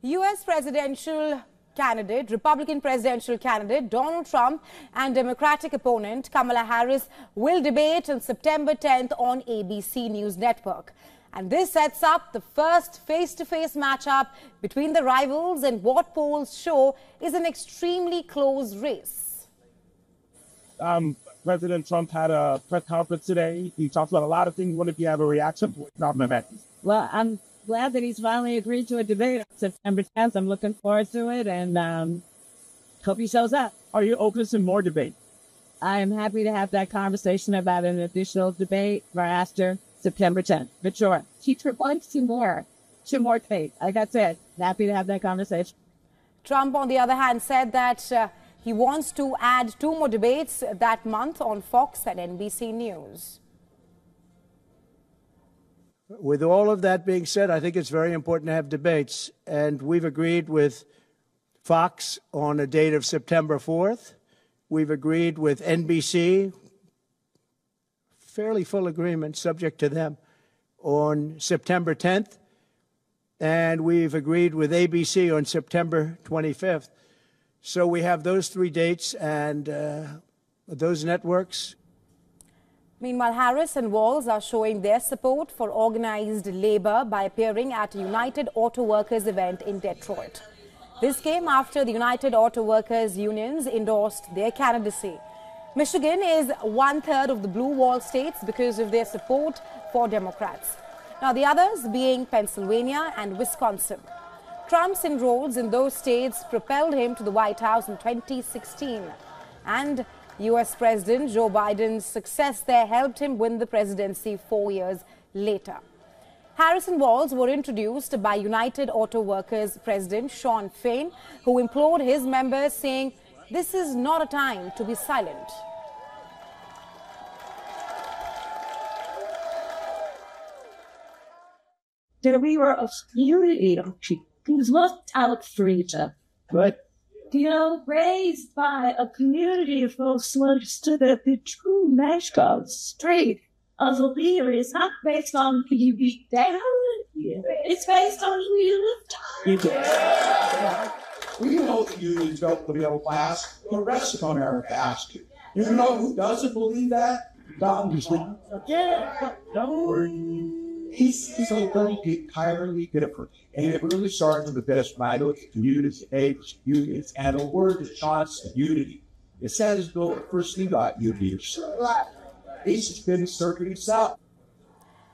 U.S. Republican presidential candidate Donald Trump and Democratic opponent Kamala Harris will debate on September 10th on ABC News Network. And this sets up the first face-to-face matchup between the rivals in what polls show is an extremely close race. President Trump had a press conference today. He talked about a lot of things. What if you have a reaction? Well, I'm glad that he's finally agreed to a debate on September 10th. I'm looking forward to it and hope he shows up. Are you open to more debate? I am happy to have that conversation about an additional debate right after September 10th. But sure, he wants two more debate. Like I said, happy to have that conversation. Trump, on the other hand, said that he wants to add 2 more debates that month on Fox and NBC News. With all of that being said, I think it's very important to have debates. And we've agreed with Fox on a date of September 4th. We've agreed with NBC, fairly full agreement, subject to them, on September 10th. And we've agreed with ABC on September 25th. So we have those 3 dates and those networks. Meanwhile, Harris and Walz are showing their support for organized labor by appearing at a United Auto Workers event in Detroit. This came after the United Auto Workers unions endorsed their candidacy. Michigan is 1/3 of the blue wall states because of their support for Democrats. Now, the others being Pennsylvania and Wisconsin. Trump's inroads in those states propelled him to the White House in 2016. And U.S. President Joe Biden's success there helped him win the presidency 4 years later. Harris and Walz were introduced by United Auto Workers President Shawn Fain, who implored his members, saying, "This is not a time to be silent." That we were a community of people who looked out for each other. Right. Raised by a community of folks who understood that the true national strength of a leader is not based on who you beat down, it's based on who you lift up. We know the unions built the middle class, the rest of America asked you. You know who doesn't believe that? Donald Trump. Yeah, Don't worry. He's something entirely different. And it really starts with the best vital community, age, unions, and the word is constant unity. It says, "Bill, the first thing about unity." He's just been asserting himself.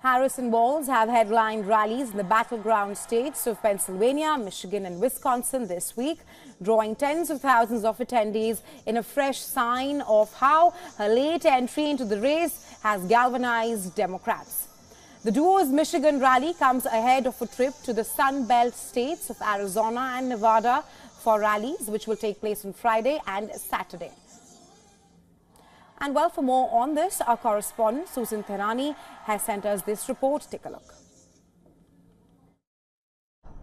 Harris and Walz have headlined rallies in the battleground states of Pennsylvania, Michigan and Wisconsin this week, drawing tens of thousands of attendees in a fresh sign of how her late entry into the race has galvanized Democrats. The duo's Michigan rally comes ahead of a trip to the Sun Belt states of Arizona and Nevada for rallies, which will take place on Friday and Saturday. And well, for more on this, our correspondent Susan Tehrani has sent us this report. Take a look.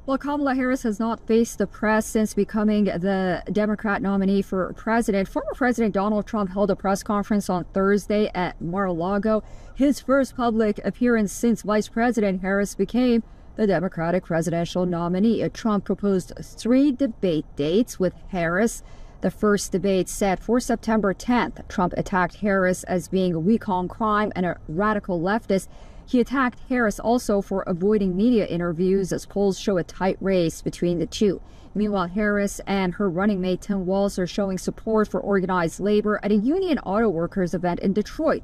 Well, Kamala Harris has not faced the press since becoming the Democrat nominee for president. Former President Donald Trump held a press conference on Thursday at Mar-a-Lago, his first public appearance since Vice President Harris became the Democratic presidential nominee. Trump proposed 3 debate dates with Harris. The first debate set for September 10th. Trump attacked Harris as being weak on crime and a radical leftist. He attacked Harris also for avoiding media interviews, as polls show a tight race between the two. Meanwhile, Harris and her running mate Tim Walz are showing support for organized labor at a union auto workers event in Detroit.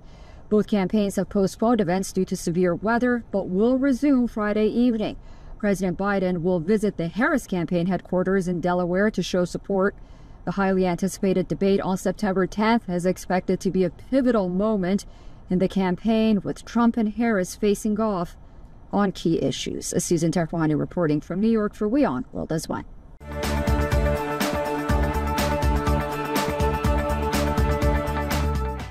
Both campaigns have postponed events due to severe weather, but will resume Friday evening. President Biden will visit the Harris campaign headquarters in Delaware to show support. The highly anticipated debate on September 10th is expected to be a pivotal moment in the campaign, with Trump and Harris facing off on key issues. Susan Tehrani reporting from New York for WION World as One.